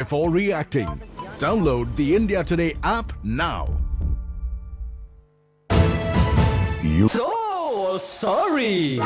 Before reacting, download the India Today app now. So sorry.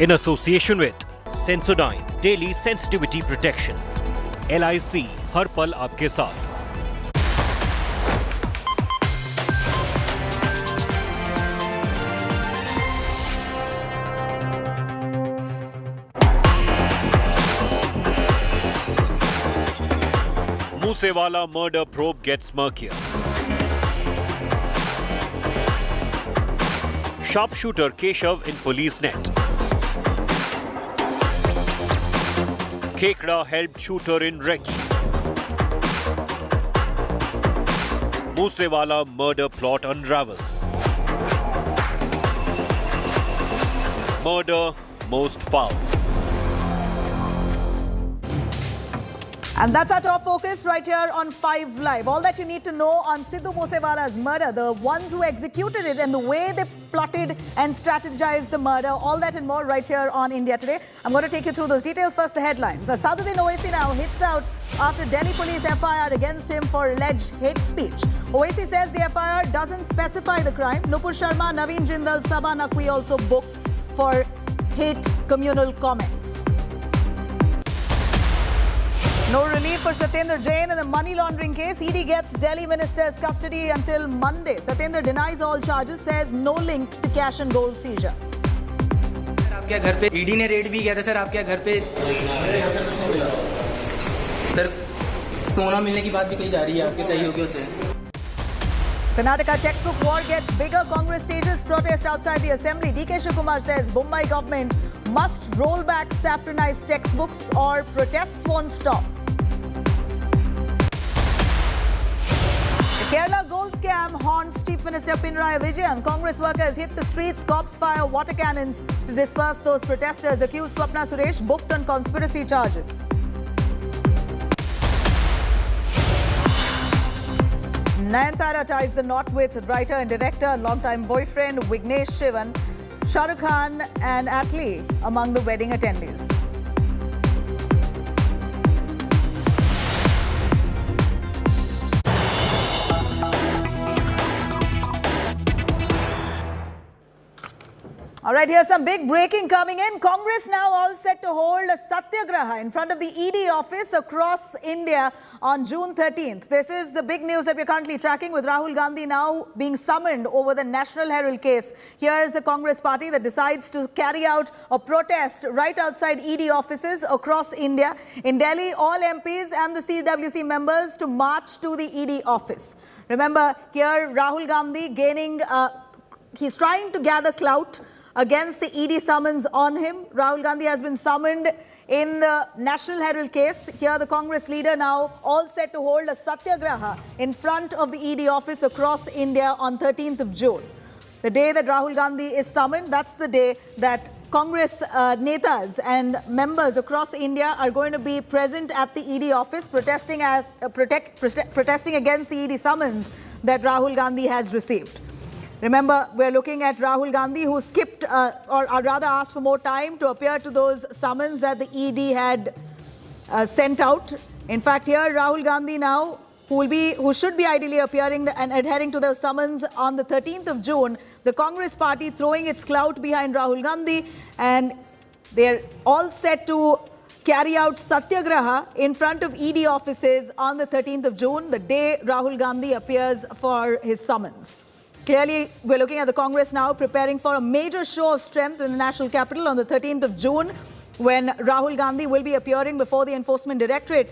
In association with Sensodyne Daily Sensitivity Protection, LIC हर पल आपके साथ। Moosewala murder probe gets murkier. Sharpshooter Keshav in police net. Kekra helped shooter in recce. Moosewala murder plot unravels. Murder most foul. And that's our top focus right here on 5 Live. All that you need to know on Sidhu Moosewala's murder, the ones who executed it and the way they plotted and strategized the murder, all that and more right here on India Today. I'm going to take you through those details. First, the headlines. Sadhuddin Owaisi now hits out after Delhi police FIR against him for alleged hate speech. Owaisi says the FIR doesn't specify the crime. Nupur Sharma, Naveen Jindal, Sabha Naqvi also booked for hate communal comments. No relief for Satyendra Jain in the money laundering case. ED gets Delhi minister's custody until Monday. Satyendra denies all charges, says no link to cash and gold seizure. Sir आपके घर पे ED ने red भी किया था sir आपके घर पे सर सोना मिलने की बात भी कही जा रही है आपके सहयोगियों से Karnataka textbook war gets bigger. Congress stages protest outside the assembly. DK Shivakumar says Mumbai government must roll back saffronized textbooks or protests won't stop. The Kerala gold scam haunts Chief Minister Pinarayi Vijayan. Congress workers hit the streets, cops fire water cannons to disperse those protesters. Accused Swapna Suresh booked on conspiracy charges. Nayanthara ties the knot with writer and director and longtime boyfriend Vignesh Shivan. Shah Rukh Khan and Atlee among the wedding attendees. All right, here's some big breaking coming in. Congress now all set to hold a satyagraha in front of the ED office across India on June 13th. This is the big news that we're currently tracking, with Rahul Gandhi now being summoned over the National Herald case. Here's the Congress party that decides to carry out a protest right outside ED offices across India. In Delhi, all MPs and the CWC members to march to the ED office. Remember, here Rahul Gandhi he's trying to gather clout against the ED summons on him. Rahul Gandhi has been summoned in the National Herald case. Here the Congress leader now all set to hold a satyagraha in front of the ED office across India on 13th of June. The day that Rahul Gandhi is summoned, that's the day that Congress netas and members across India are going to be present at the ED office protesting against the ED summons that Rahul Gandhi has received. Remember, we're looking at Rahul Gandhi, who skipped or rather asked for more time to appear to those summons that the ED had sent out. In fact, here Rahul Gandhi now, who should be ideally appearing and adhering to the summons on the 13th of June, the Congress party throwing its clout behind Rahul Gandhi, and they're all set to carry out satyagraha in front of ED offices on the 13th of June, the day Rahul Gandhi appears for his summons. Clearly, we're looking at the Congress now preparing for a major show of strength in the national capital on the 13th of June, when Rahul Gandhi will be appearing before the Enforcement Directorate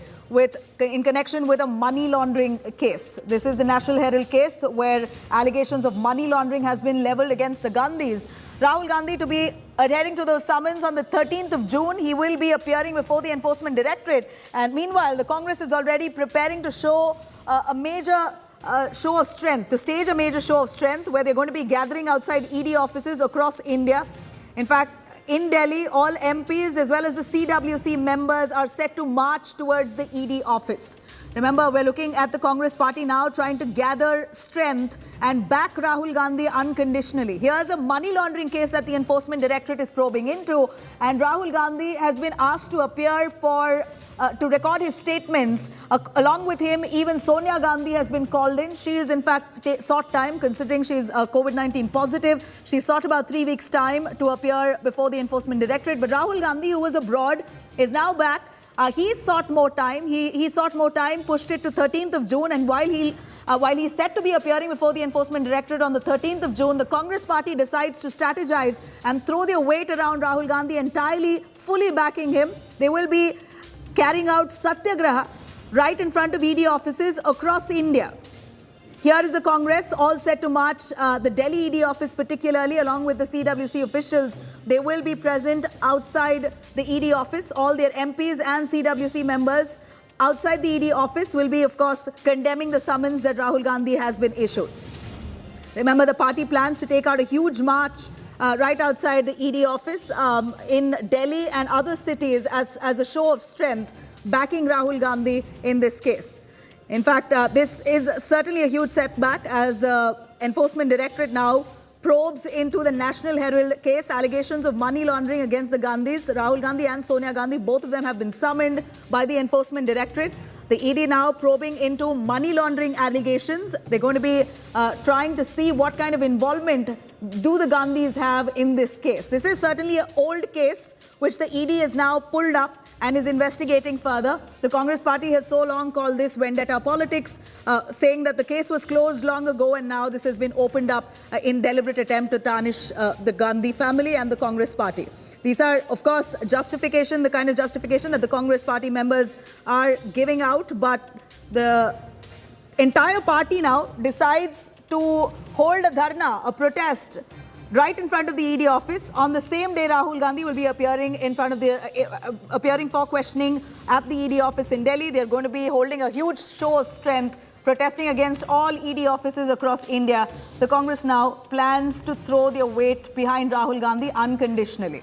in connection with a money laundering case. This is the National Herald case where allegations of money laundering has been leveled against the Gandhis. Rahul Gandhi to be adhering to those summons on the 13th of June. He will be appearing before the Enforcement Directorate. And meanwhile, the Congress is already preparing to show a major show of strength, to stage a major show of strength where they're going to be gathering outside ED offices across India. In fact, in Delhi, all MPs as well as the CWC members are set to march towards the ED office. Remember, we're looking at the Congress party now trying to gather strength and back Rahul Gandhi unconditionally. Here's a money laundering case that the Enforcement Directorate is probing into, and Rahul Gandhi has been asked to appear to record his statements. Along with him, even Sonia Gandhi has been called in. She is in fact sought time, considering she's COVID-19 positive. She sought about 3 weeks' time to appear before the Enforcement Directorate. But Rahul Gandhi, who was abroad, is now back. He sought more time. He sought more time, pushed it to 13th of June. And while he's set to be appearing before the Enforcement Directorate on the 13th of June, the Congress party decides to strategize and throw their weight around Rahul Gandhi, entirely, fully backing him. They will be carrying out satyagraha right in front of ED offices across India. Here is the Congress all set to march, the Delhi ED office particularly, along with the CWC officials. They will be present outside the ED office. All their MPs and CWC members outside the ED office will be, of course, condemning the summons that Rahul Gandhi has been issued. Remember, the party plans to take out a huge march right outside the ED office in Delhi and other cities as a show of strength, backing Rahul Gandhi in this case. In fact, this is certainly a huge setback as the Enforcement Directorate now probes into the National Herald case, allegations of money laundering against the Gandhis. Rahul Gandhi and Sonia Gandhi, both of them have been summoned by the Enforcement Directorate. The ED now probing into money laundering allegations. They're going to be trying to see what kind of involvement do the Gandhis have in this case. This is certainly an old case which the ED has now pulled up and is investigating further. The Congress party has so long called this vendetta politics, saying that the case was closed long ago and now this has been opened up in deliberate attempt to tarnish the Gandhi family and the Congress party. These are, of course, justification, the kind of justification that the Congress party members are giving out, but the entire party now decides to hold a dharna, a protest, right in front of the ED office. On the same day, Rahul Gandhi will be appearing appearing for questioning at the ED office in Delhi. They're going to be holding a huge show of strength, protesting against all ED offices across India. The Congress now plans to throw their weight behind Rahul Gandhi unconditionally.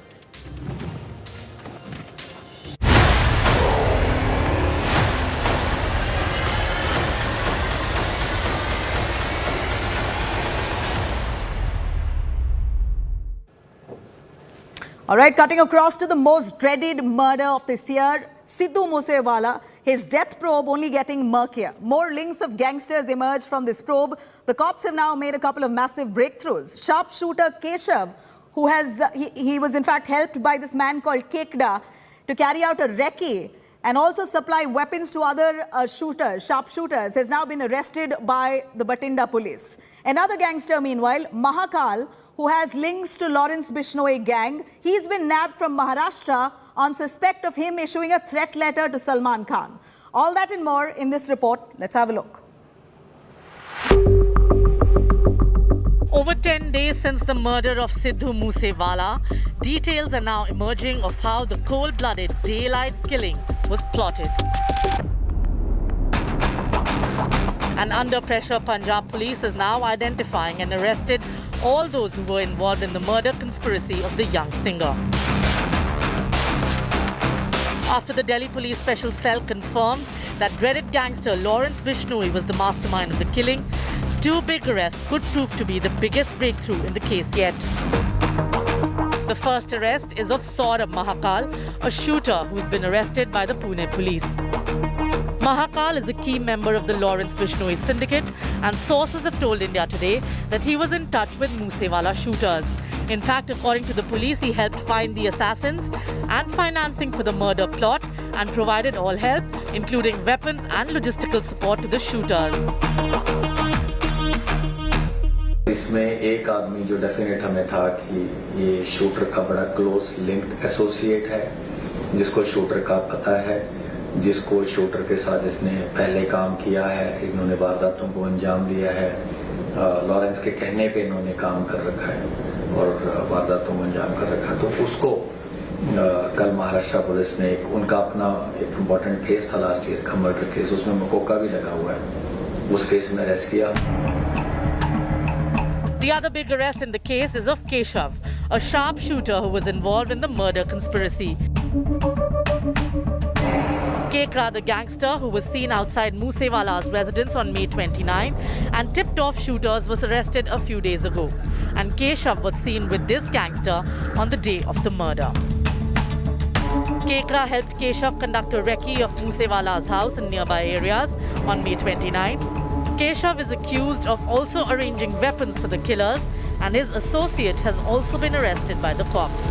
All right, cutting across to the most dreaded murder of this year, Sidhu Moosewala, his death probe only getting murkier. More links of gangsters emerged from this probe. The cops have now made a couple of massive breakthroughs. Sharpshooter Keshav, who has, he was in fact helped by this man called Kekda to carry out a recce and also supply weapons to other sharpshooters, has now been arrested by the Batinda police. Another gangster, meanwhile, Mahakal, who has links to Lawrence Bishnoi gang, he's been nabbed from Maharashtra on suspect of him issuing a threat letter to Salman Khan. All that and more in this report. Let's have a look. Over 10 days since the murder of Sidhu Moosewala, details are now emerging of how the cold-blooded daylight killing was plotted. And under pressure, Punjab police is now identifying and arrested all those who were involved in the murder conspiracy of the young singer. After the Delhi Police Special Cell confirmed that dreaded gangster Lawrence Bishnoi was the mastermind of the killing, two big arrests could prove to be the biggest breakthrough in the case yet. The first arrest is of Saurabh Mahakal, a shooter who's been arrested by the Pune police. Mahakal is a key member of the Lawrence Bishnoi syndicate, and sources have told India Today that he was in touch with Moosewala shooters. In fact, according to the police, he helped find the assassins and financing for the murder plot and provided all help, including weapons and logistical support to the shooters. इसमें एक आदमी जो definite हमें था कि ये shooter का बड़ा क्लोज लिंक्ड एसोसिएट है, जिसको शूटर का पता है, जिसको शूटर के साथ इसने पहले काम किया है, इन्होंने वारदातों को अंजाम दिया है, लॉरेंस के कहने पे इन्होंने काम कर रखा है और वारदातों को अंजाम कर रखा। तो उसको कल महाराष्ट्र पुलिस ने उनका अपना एक इम्पोर्टेंट केस था लास्ट ईयर का मर्डर केस, उसमें मकोका भी लगा हुआ है, उस केस में अरेस्ट किया। The other big arrest in the case is of Keshav, a sharpshooter who was involved in the murder conspiracy. Kekra, the gangster who was seen outside Moosewala's residence on May 29 and tipped off shooters, was arrested a few days ago. And Keshav was seen with this gangster on the day of the murder. Kekra helped Keshav conduct a recce of Moosewala's house in nearby areas on May 29. Keshav is accused of also arranging weapons for the killers, and his associate has also been arrested by the cops.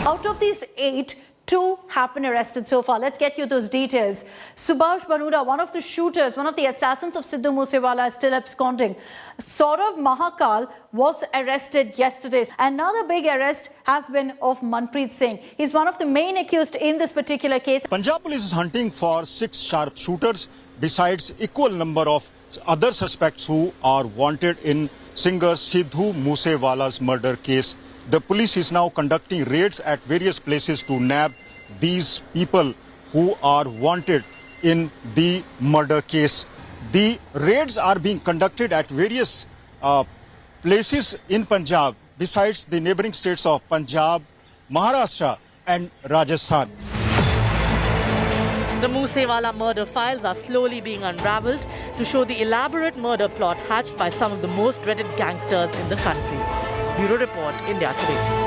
Out of these 8, 2 have been arrested so far. Let's get you those details. Subhash Banuda, one of the shooters, one of the assassins of Sidhu Moosewala, is still absconding. Saurabh Mahakal was arrested yesterday. Another big arrest has been of Manpreet Singh. He's one of the main accused in this particular case. Punjab police is hunting for 6 sharpshooters, besides equal number of other suspects who are wanted in singer Sidhu Moosewala's murder case. The police is now conducting raids at various places to nab these people who are wanted in the murder case. The raids are being conducted at various places in Punjab, besides the neighboring states of Punjab, Maharashtra and Rajasthan. The Moosewala murder files are slowly being unravelled to show the elaborate murder plot hatched by some of the most dreaded gangsters in the country. Bureau Report, India Today.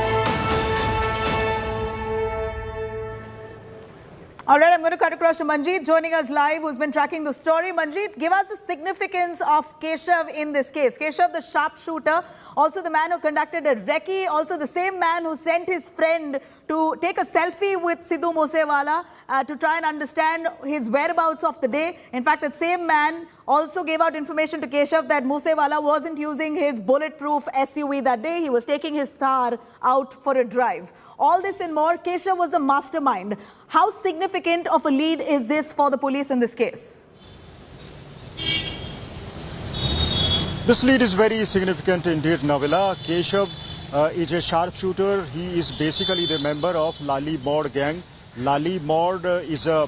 All right, I'm going to cut across to Manjeet, joining us live, who's been tracking the story. Manjeet, give us the significance of Keshav in this case. Keshav, the sharpshooter, also the man who conducted a recce, also the same man who sent his friend to take a selfie with Sidhu Moosewala to try and understand his whereabouts of the day. In fact, that same man also gave out information to Keshav that Moosewala wasn't using his bulletproof SUV that day. He was taking his Thar out for a drive. All this and more, Keshav was the mastermind. How significant of a lead is this for the police in this case? This lead is very significant indeed, Nabila. Keshav is a sharpshooter. He is basically the member of Lali Mod gang. Lali Mod is a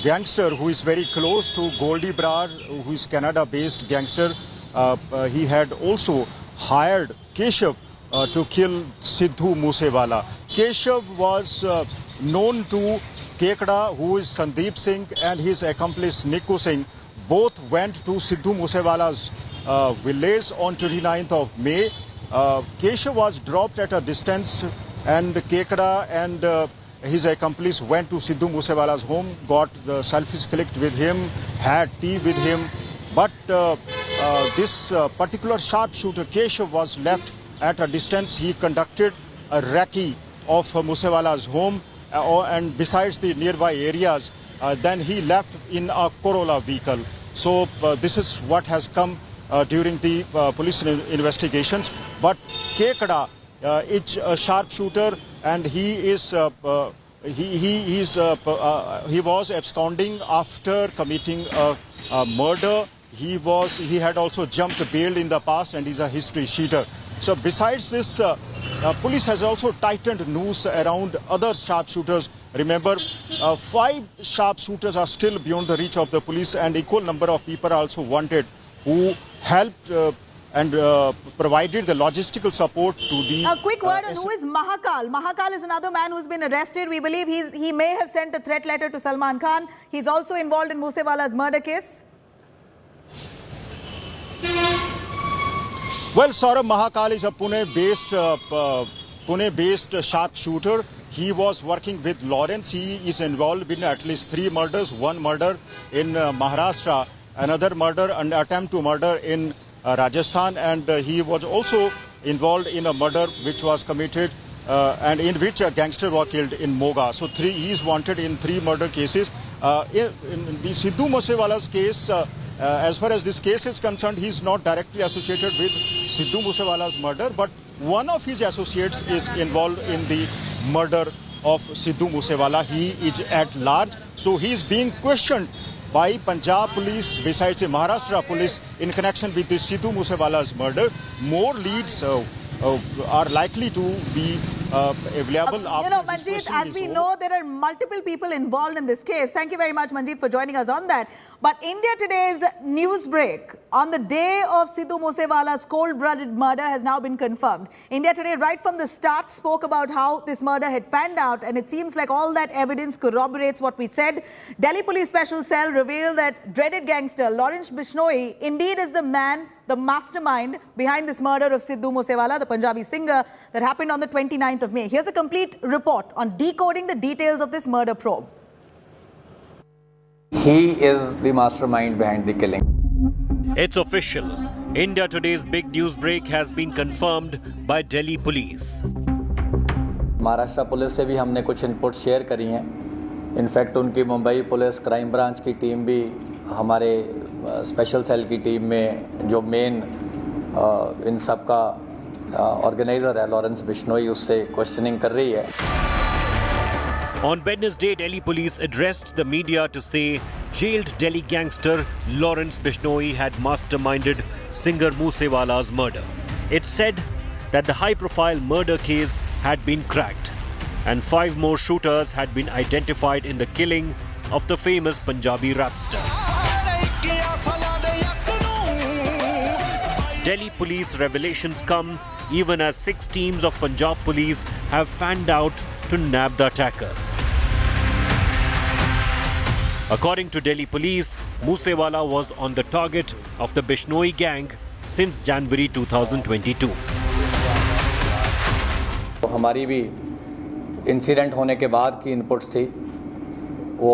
gangster who is very close to Goldie Brar, who is Canada-based gangster. He had also hired Keshav to kill Sidhu Moosewala. Keshav was known to Kekda, who is Sandeep Singh, and his accomplice Nikku Singh. Both went to Sidhu Moosewala's village on 29th of May. Keshav was dropped at a distance, and Kekda and his accomplice went to Sidhu Moosewala's home, got the selfies clicked with him, had tea with him. But this particular sharpshooter, Keshav, was left at a distance, he conducted a recce of Moosewala's home and besides the nearby areas, then he left in a Corolla vehicle. So this is what has come during the police investigations. But Kekada is a sharpshooter, and he was absconding after committing a murder. He had also jumped bail in the past, and is a history cheater. So besides this, police has also tightened noose around other sharpshooters. Remember, 5 sharpshooters are still beyond the reach of the police, and equal number of people are also wanted who helped and provided the logistical support to the... A quick word on who is Mahakal. Mahakal is another man who's been arrested. We believe he may have sent a threat letter to Salman Khan. He's also involved in Moosewala's murder case. Well, Saurabh, Mahakal is a Pune-based sharpshooter. He was working with Lawrence. He is involved in at least 3 murders, 1 murder in Maharashtra, another murder, an attempt to murder in Rajasthan, and he was also involved in a murder which was committed and in which a gangster was killed in Moga. So he is wanted in 3 murder cases. In the Sidhu Moosewala's case, as far as this case is concerned, he is not directly associated with Sidhu Moosewala's murder, but one of his associates is involved in the murder of Sidhu Moosewala. He is at large, so he is being questioned by Punjab police besides the Maharashtra police in connection with the Sidhu Moosewala's murder. More leads are likely to be available after Manjeet, as we know, there are multiple people involved in this case. Thank you very much, Manjeet, for joining us on that. But India Today's news break on the day of Sidhu Moosewala's cold-blooded murder has now been confirmed. India Today, right from the start, spoke about how this murder had panned out, and it seems like all that evidence corroborates what we said. Delhi Police Special Cell revealed that dreaded gangster Lawrence Bishnoi indeed is the man, the mastermind behind this murder of Sidhu Moosewala, the Punjabi singer, that happened on the 29th of May. Here's a complete report on decoding the details of this murder probe. He is the mastermind behind the killing. It's official. India Today's big news break has been confirmed by Delhi police. Maharashtra police से भी हमने कुछ input share करी हैं. In fact उनकी Mumbai police crime branch की team भी हमारे स्पेशल सेल की टीम में जो मेन इन सब का ऑर्गेनाइजर है लॉरेंस बिश्नोई, उससे क्वेश्चनिंग कर रही है. On Wednesday, Delhi police addressed the media to say jailed Delhi gangster Lawrence Bishnoi had masterminded singer Moosewala's murder. It said that the high-profile murder case had been cracked and 5 more shooters had been identified in the killing of the famous Punjabi rap star. Delhi police revelations come even as 6 teams of Punjab police have fanned out to nab the attackers. According to Delhi police, Moosewala was on the target of the Bishnoi gang since January 2022. हमारी भी incident होने के बाद की inputs थी, वो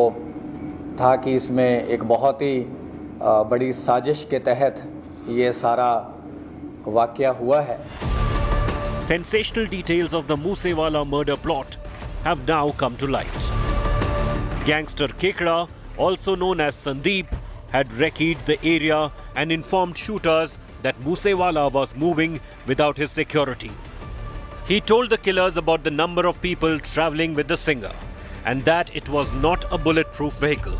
था कि इसमें एक बहुत ही बड़ी साजिश के तहत ये सारा वाकया हुआ है. Sensational details of the Moosewala murder plot have now come to light. Gangster Kekra, also known as Sandeep, had recce'd the area and informed shooters that Moosewala was moving without his security. He told the killers about the number of people travelling with the singer and that it was not a bulletproof vehicle.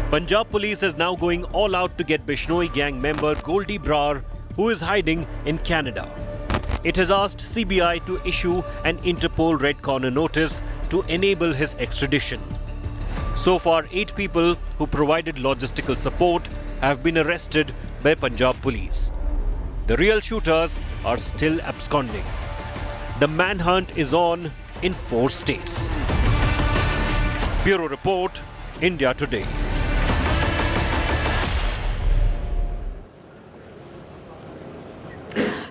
Punjab police is now going all out to get Bishnoi gang member Goldie Brar, who is hiding in Canada. It has asked CBI to issue an Interpol Red Corner notice to enable his extradition. So far, 8 people who provided logistical support have been arrested by Punjab police. The real shooters are still absconding. The manhunt is on in 4 states. Bureau Report, India Today.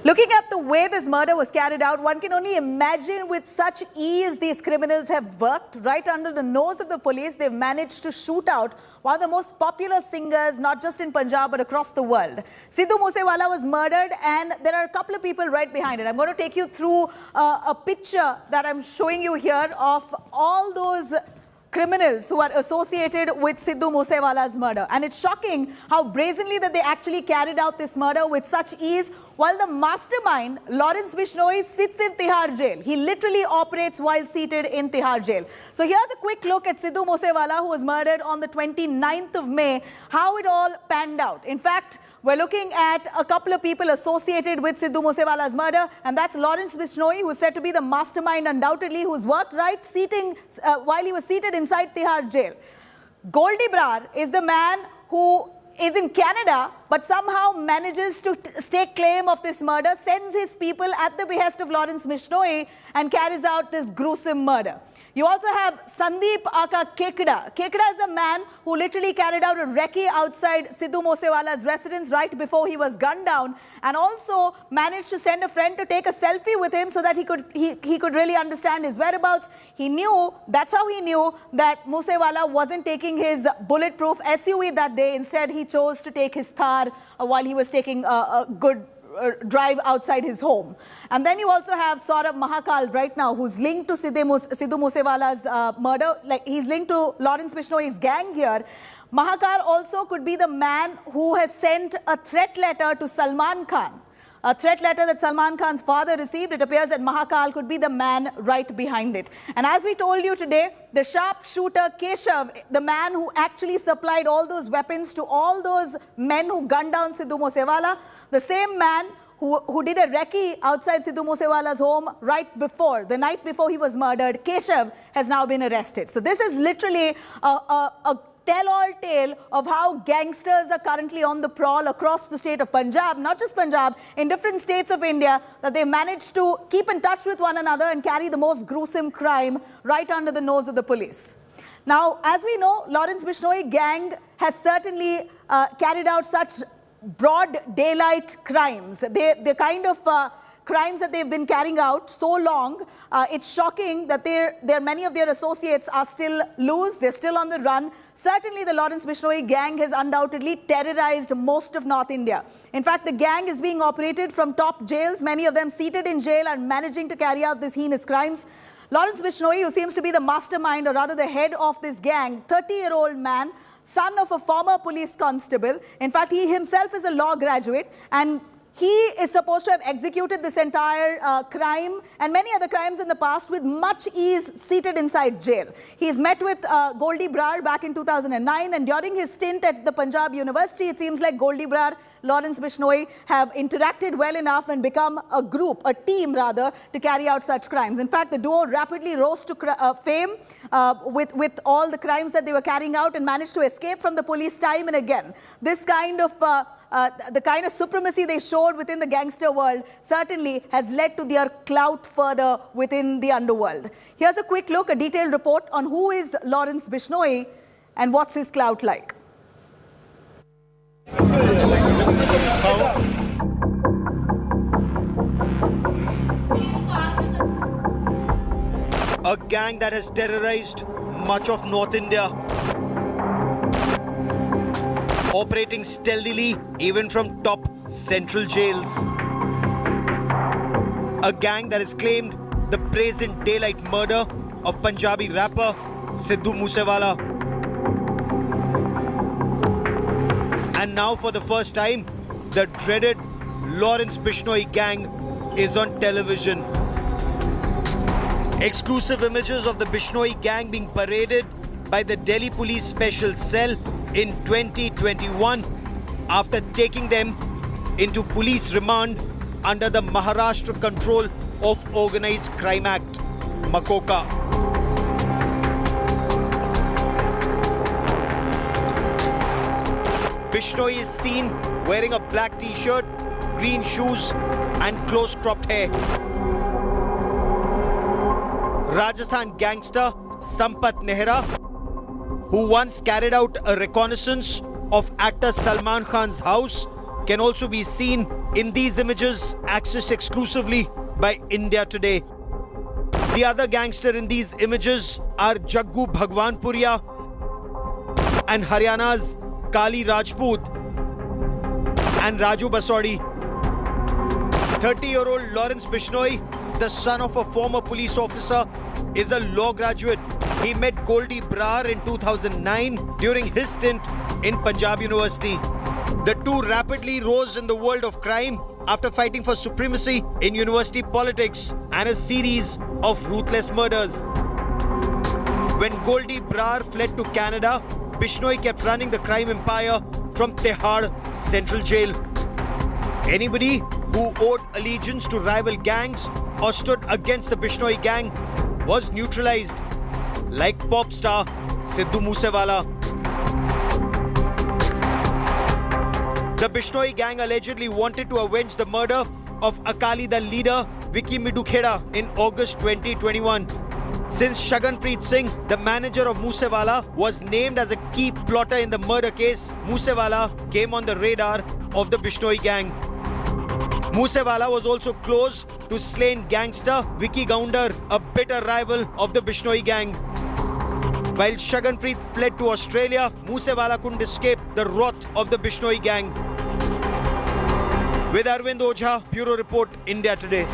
Looking at the way this murder was carried out, one can only imagine with such ease these criminals have worked right under the nose of the police. They've managed to shoot out one of the most popular singers, not just in Punjab, but across the world. Sidhu Moosewala was murdered, and there are a couple of people right behind it. I'm going to take you through a picture that I'm showing you here of all those criminals who are associated with Sidhu Moosewala's murder. And it's shocking how brazenly that they actually carried out this murder with such ease, while the mastermind, Lawrence Bishnoi, sits in Tihar jail. He literally operates while seated in Tihar jail. So here's a quick look at Sidhu Moosewala, who was murdered on the 29th of May, how it all panned out. In fact, we're looking at a couple of people associated with Sidhu Moosewala's murder, and that's Lawrence Bishnoi, who is said to be the mastermind, undoubtedly, who's worked right while he was seated inside Tihar jail. Goldie Brar is the man who is in Canada, but somehow manages to stake claim of this murder, sends his people at the behest of Lawrence Bishnoi and carries out this gruesome murder. You also have Sandeep Aka Kekda. Kekda is the man who literally carried out a recce outside Sidhu Moosewala's residence right before he was gunned down, and also managed to send a friend to take a selfie with him so that he could really understand his whereabouts. That's how he knew that Moosewala wasn't taking his bulletproof SUV that day. Instead, he chose to take his Thar while he was taking a good drive outside his home. And then you also have Saurabh Mahakal right now, who's linked to Sidhu Moosewala's murder. Like, he's linked to Lawrence Bishnoi's gang here. Mahakal also could be the man who has sent a threat letter to Salman Khan. A threat letter that Salman Khan's father received. It appears that Mahakal could be the man right behind it. And as we told you today, the sharpshooter Keshav, the man who actually supplied all those weapons to all those men who gunned down Sidhu Moosewala, the same man who did a recce outside Sidhu Moosewala's home the night before he was murdered, Keshav, has now been arrested. So this is literally a tell-all tale of how gangsters are currently on the prowl across the state of Punjab, not just Punjab, in different states of India, that they managed to keep in touch with one another and carry the most gruesome crime right under the nose of the police. Now, as we know, Lawrence Bishnoi gang has certainly carried out such broad daylight crimes. The kind of crimes that they've been carrying out so long, it's shocking that many of their associates are still loose, they're still on the run. Certainly the Lawrence Bishnoi gang has undoubtedly terrorized most of North India. In fact, the gang is being operated from top jails, many of them seated in jail and managing to carry out these heinous crimes. Lawrence Bishnoi, who seems to be the mastermind, or rather the head of this gang, 30-year-old man, son of a former police constable. In fact, he himself is a law graduate, and he is supposed to have executed this entire crime and many other crimes in the past with much ease, seated inside jail. He's met with Goldie Brar back in 2009, and during his stint at the Punjab University, it seems like Goldie Brar, Lawrence Bishnoi have interacted well enough and become a team rather, to carry out such crimes. In fact, the duo rapidly rose to fame with all the crimes that they were carrying out and managed to escape from the police time and again. This kind of the kind of supremacy they showed within the gangster world certainly has led to their clout further within the underworld. Here's a quick look, a detailed report on who is Lawrence Bishnoi and what's his clout like. A gang that has terrorized much of North India, operating stealthily even from top central jails. A gang that has claimed the brazen daylight murder of Punjabi rapper Sidhu Moosewala. And now for the first time, the dreaded Lawrence Bishnoi gang is on television. Exclusive images of the Bishnoi gang being paraded by the Delhi Police Special Cell in 2021 after taking them into police remand under the Maharashtra Control of Organized Crime Act, Makoka. Bishnoi is seen wearing a black t-shirt, green shoes and close-cropped hair. Rajasthan gangster Sampat Nehra, who once carried out a reconnaissance of actor Salman Khan's house, can also be seen in these images accessed exclusively by India Today. The other gangster in these images are Jaggu Bhagwanpuria and Haryana's Kali Rajput and Raju Basodi. 30-year-old Lawrence Bishnoi, the son of a former police officer, is a law graduate. He met Goldie Brar in 2009 during his stint in Punjab University. The two rapidly rose in the world of crime after fighting for supremacy in university politics and a series of ruthless murders. When Goldie Brar fled to Canada, Bishnoi kept running the crime empire from Tihar Central Jail. Anybody who owed allegiance to rival gangs or stood against the Bishnoi gang was neutralized, like pop star Sidhu Moosewala. The Bishnoi gang allegedly wanted to avenge the murder of Akali Dal leader Vicky Midukheda in August 2021. Since Shaganpreet Singh, the manager of Moosewala, was named as a key plotter in the murder case, Moosewala came on the radar of the Bishnoi gang. Moosewala was also close to slain gangster Vicky Gounder, a bitter rival of the Bishnoi gang. While Shaganpreet fled to Australia, Moosewala couldn't escape the wrath of the Bishnoi gang. With Arvind Ojha, Bureau Report, India Today.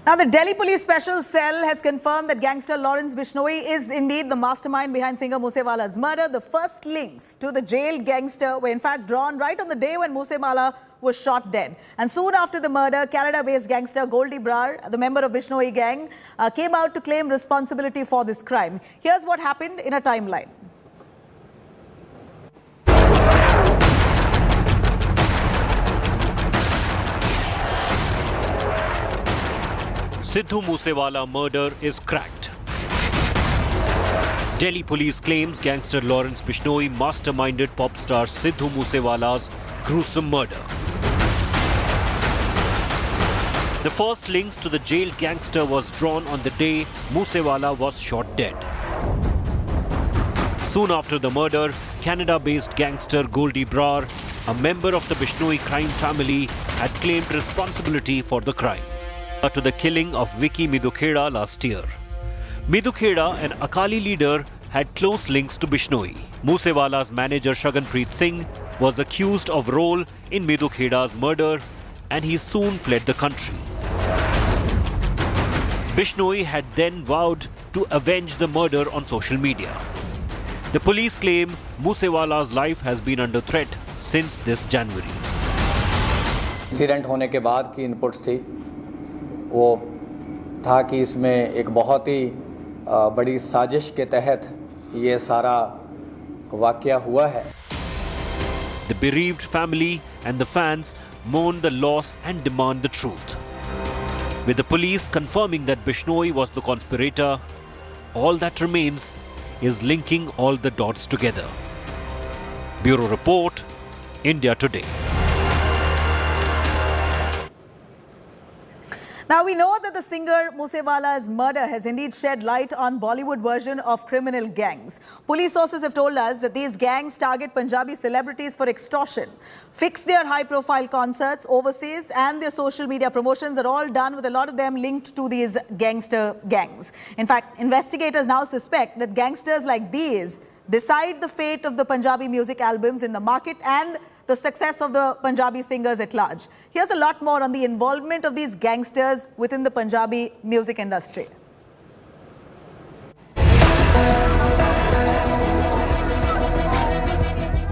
Now, the Delhi Police Special Cell has confirmed that gangster Lawrence Bishnoi is indeed the mastermind behind singer Moosewala's murder. The first links to the jailed gangster were in fact drawn right on the day when Moosewala was shot dead. And soon after the murder, Canada-based gangster Goldie Brar, the member of Bishnoi gang, came out to claim responsibility for this crime. Here's what happened in a timeline. Sidhu Moosewala murder is cracked. Delhi police claims gangster Lawrence Bishnoi masterminded pop star Sidhu Moosewala's gruesome murder. The first links to the jailed gangster was drawn on the day Moosewala was shot dead. Soon after the murder, Canada-based gangster Goldie Brar, a member of the Bishnoi crime family, had claimed responsibility for the crime to the killing of Vicky Midukheda last year. Midukheda, an Akali leader, had close links to Bishnoi. Moosewala's manager Shaganpreet Singh was accused of role in Midukheda's murder and he soon fled the country. Bishnoi had then vowed to avenge the murder on social media. The police claim Moosewala's life has been under threat since this January. Incident होने के बाद की inputs थी वो था कि इसमें एक बहुत ही बड़ी साजिश के तहत ये सारा वाकया हुआ है. The bereaved family and the fans mourn the loss and demand the truth. With the police confirming that Bishnoi was the conspirator, all that remains is linking all the dots together. Bureau Report, India Today. Now, we know that the singer Moosewala's murder has indeed shed light on Bollywood version of criminal gangs. Police sources have told us that these gangs target Punjabi celebrities for extortion, fix their high-profile concerts overseas, and their social media promotions are all done with a lot of them linked to these gangster gangs. In fact, investigators now suspect that gangsters like these decide the fate of the Punjabi music albums in the market and the success of the Punjabi singers at large. Here's a lot more on the involvement of these gangsters within the Punjabi music industry.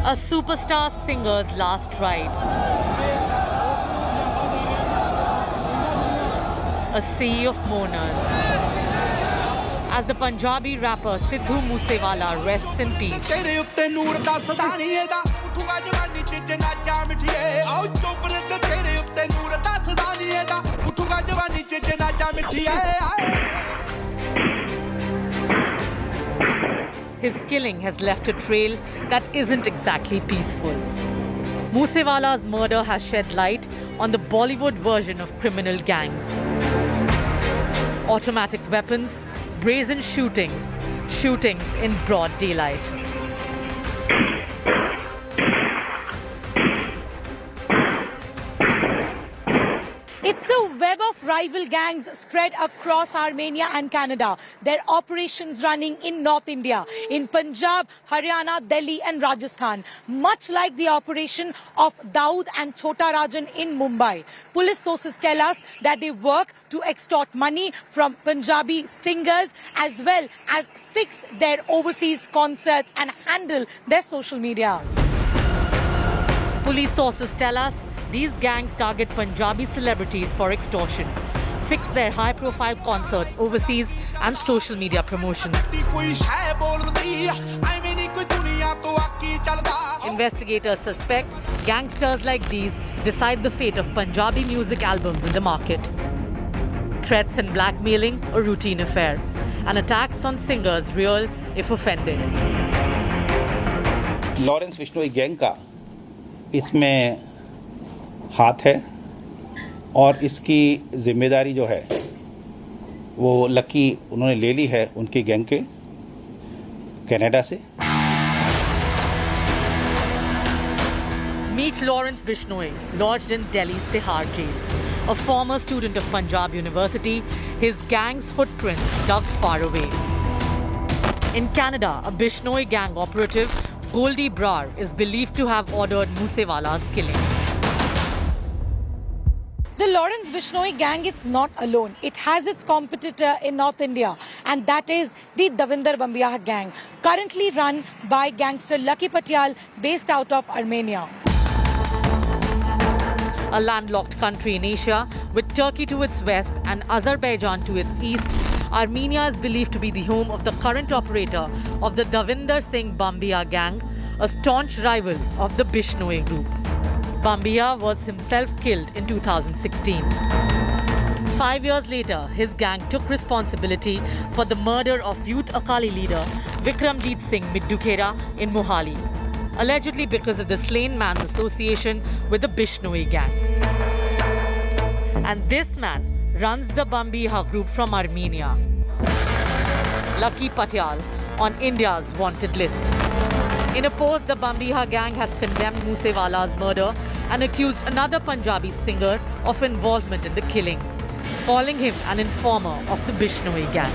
A superstar singer's last ride. A sea of mourners. As the Punjabi rapper Sidhu Moosewala rests in peace. His killing has left a trail that isn't exactly peaceful. Moosewala's murder has shed light on the Bollywood version of criminal gangs. Automatic weapons, brazen shootings in broad daylight. It's a web of rival gangs spread across Armenia and Canada. Their operations running in North India, in Punjab, Haryana, Delhi and Rajasthan. Much like the operation of Daud and Chota Rajan in Mumbai. Police sources tell us that they work to extort money from Punjabi singers as well as fix their overseas concerts and handle their social media. Police sources tell us these gangs target Punjabi celebrities for extortion, fix their high-profile concerts overseas and social media promotions. Investigators suspect gangsters like these decide the fate of Punjabi music albums in the market. Threats and blackmailing a routine affair, and attacks on singers real if offended. Lawrence Bishnoi gang का इसमें हाथ है और इसकी जिम्मेदारी जो है वो लकी उन्होंने ले ली है उनकी गैंग के कनाडा से. Meet Lawrence Bishnoi, lodged in Delhi's Tihar jail. A former student of Punjab University, his gang's footprints dug far away. In Canada, a Bishnoi gang operative, Goldie Brar, is believed to have ordered Moosewala's killing. The Lawrence Bishnoi gang is not alone. It has its competitor in North India, and that is the Davinder Bambiah gang, currently run by gangster Lucky Patyal, based out of Armenia. A landlocked country in Asia, with Turkey to its west and Azerbaijan to its east, Armenia is believed to be the home of the current operator of the Davinder Singh Bambiah gang, a staunch rival of the Bishnoi group. Bambiah was himself killed in 2016. 5 years later, his gang took responsibility for the murder of youth Akali leader Vikramjit Singh Middukera in Mohali, allegedly because of the slain man's association with the Bishnoi gang. And this man runs the Bambiah group from Armenia. Lucky Patyal on India's wanted list. In a post, the Bambiah gang has condemned Moosewala's murder and accused another Punjabi singer of involvement in the killing, calling him an informer of the Bishnoi gang.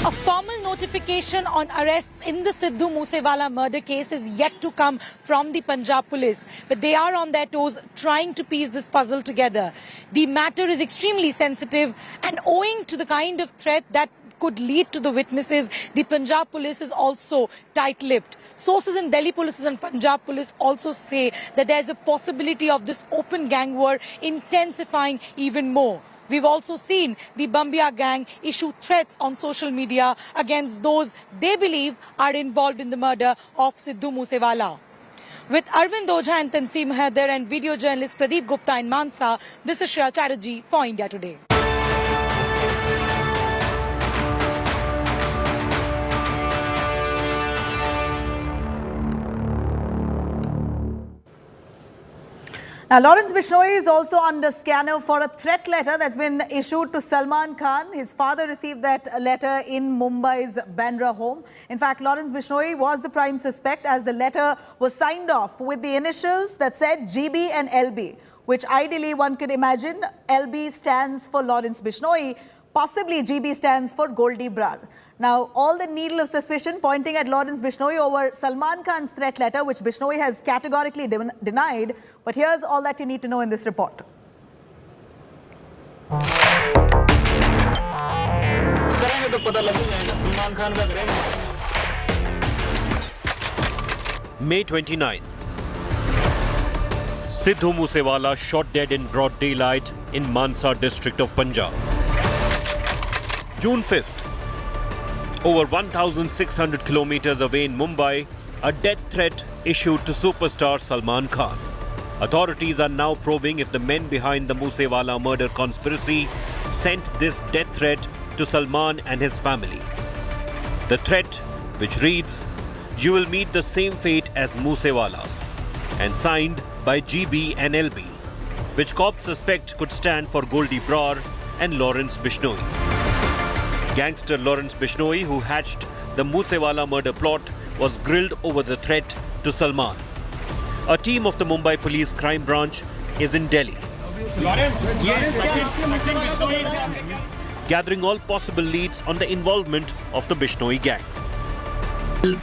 A formal notification on arrests in the Sidhu Moosewala murder case is yet to come from the Punjab police, but they are on their toes trying to piece this puzzle together. The matter is extremely sensitive, and owing to the kind of threat that could lead to the witnesses, the Punjab police is also tight-lipped. Sources in Delhi police and Punjab police also say that there is a possibility of this open gang war intensifying even more. We've also seen the Bambiah gang issue threats on social media against those they believe are involved in the murder of Sidhu Moosewala. With Arvind Ojha and Tanseem Haider and video journalist Pradeep Gupta in Mansa, this is Shreya Chatterjee for India Today. Now, Lawrence Bishnoi is also under scanner for a threat letter that's been issued to Salman Khan. His father received that letter in Mumbai's Bandra home. In fact, Lawrence Bishnoi was the prime suspect, as the letter was signed off with the initials that said GB and LB, which ideally one could imagine LB stands for Lawrence Bishnoi, possibly GB stands for Goldie Brar. Now, all the needle of suspicion pointing at Lawrence Bishnoi over Salman Khan's threat letter, which Bishnoi has categorically denied. But here's all that you need to know in this report. May 29. Sidhu Moosewala shot dead in broad daylight in Mansa district of Punjab. June 5th. Over 1,600 kilometers away in Mumbai, a death threat issued to superstar Salman Khan. Authorities are now probing if the men behind the Moosewala murder conspiracy sent this death threat to Salman and his family. The threat, which reads, "You will meet the same fate as Moosewalas," and signed by GB and LB, which cops suspect could stand for Goldie Brar and Lawrence Bishnoi. Gangster Lawrence Bishnoi, who hatched the Moosewala murder plot, was grilled over the threat to Salman. A team of the Mumbai Police Crime Branch is in Delhi, gathering all possible leads on the involvement of the Bishnoi gang.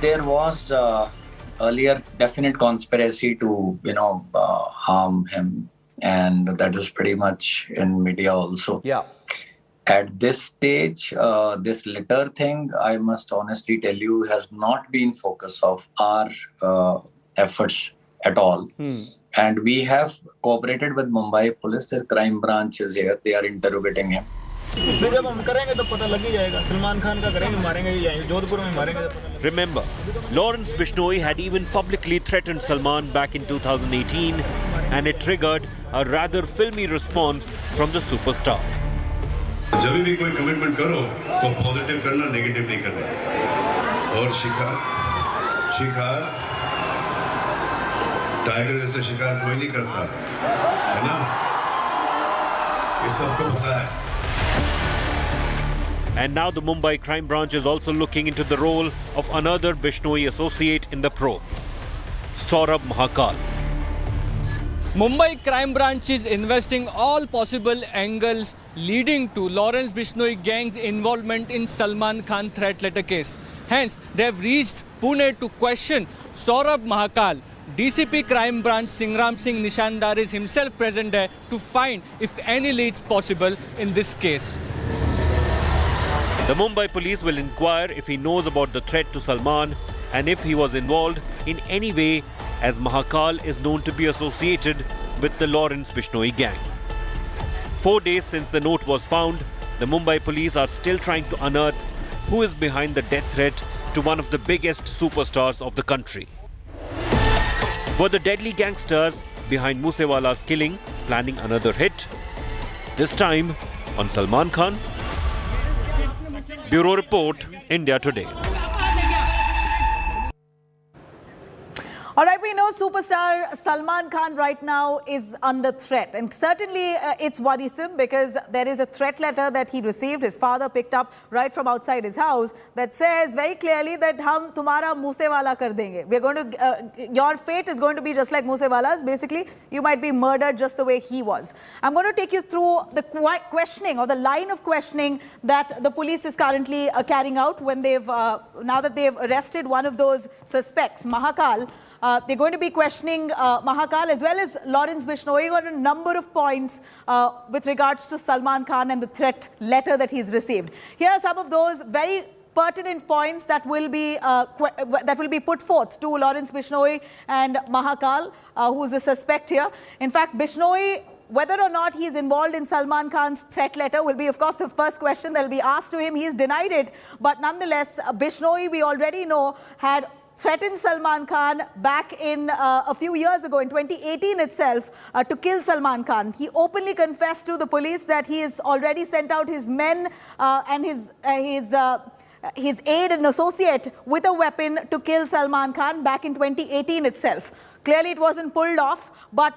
There was earlier definite conspiracy to, harm him, and that is pretty much in media also. Yeah. At this stage, this litter thing, I must honestly tell you, has not been focus of our efforts at all. And we have cooperated with Mumbai police. Their crime branch is here. They are interrogating him. Remember, Lawrence Bishnoi had even publicly threatened Salman back in 2018, and it triggered a rather filmy response from the superstar. जब भी कोई commitment करो तो positive करना, negative नहीं करना। और शिकार टाइगर जैसे शिकार कोई नहीं करता, है ना? ये सबको पता है। And now the Mumbai Crime Branch is also looking into the role of another Bishnoi associate in the probe, Saurabh Mahakal. Mumbai Crime Branch is investing all possible angles leading to Lawrence Bishnoi gang's involvement in Salman Khan threat letter case. Hence, they have reached Pune to question Saurabh Mahakal. DCP Crime Branch Singram Singh Nishandar is himself present there to find if any leads possible in this case. The Mumbai police will inquire if he knows about the threat to Salman and if he was involved in any way, as Mahakal is known to be associated with the Lawrence Bishnoi gang. 4 days since the note was found, the Mumbai police are still trying to unearth who is behind the death threat to one of the biggest superstars of the country. Were the deadly gangsters behind Moosewala's killing planning another hit? This time on Salman Khan? Bureau Report, India Today. All right, we know superstar Salman Khan right now is under threat. And certainly it's worrisome because there is a threat letter that he received, his father picked up right from outside his house, that says very clearly that hum tumhara Moosewala kar denge. We're going to, your fate is going to be just like Moosewala's. Basically, you might be murdered just the way he was. I'm going to take you through the questioning or the line of questioning that the police is currently carrying out when they've, now that they've arrested one of those suspects, Mahakal. They're going to be questioning Mahakal as well as Lawrence Bishnoi on a number of points with regards to Salman Khan and the threat letter that he's received. Here are some of those very pertinent points that will be put forth to Lawrence Bishnoi and Mahakal, who is the suspect here. In fact, Bishnoi, whether or not he is involved in Salman Khan's threat letter will be, of course, the first question that will be asked to him. He's denied it. But nonetheless, Bishnoi, we already know, had threatened Salman Khan back in a few years ago, in 2018 itself, to kill Salman Khan. He openly confessed to the police that he has already sent out his men and his aide and associate with a weapon to kill Salman Khan back in 2018 itself. Clearly, it wasn't pulled off, but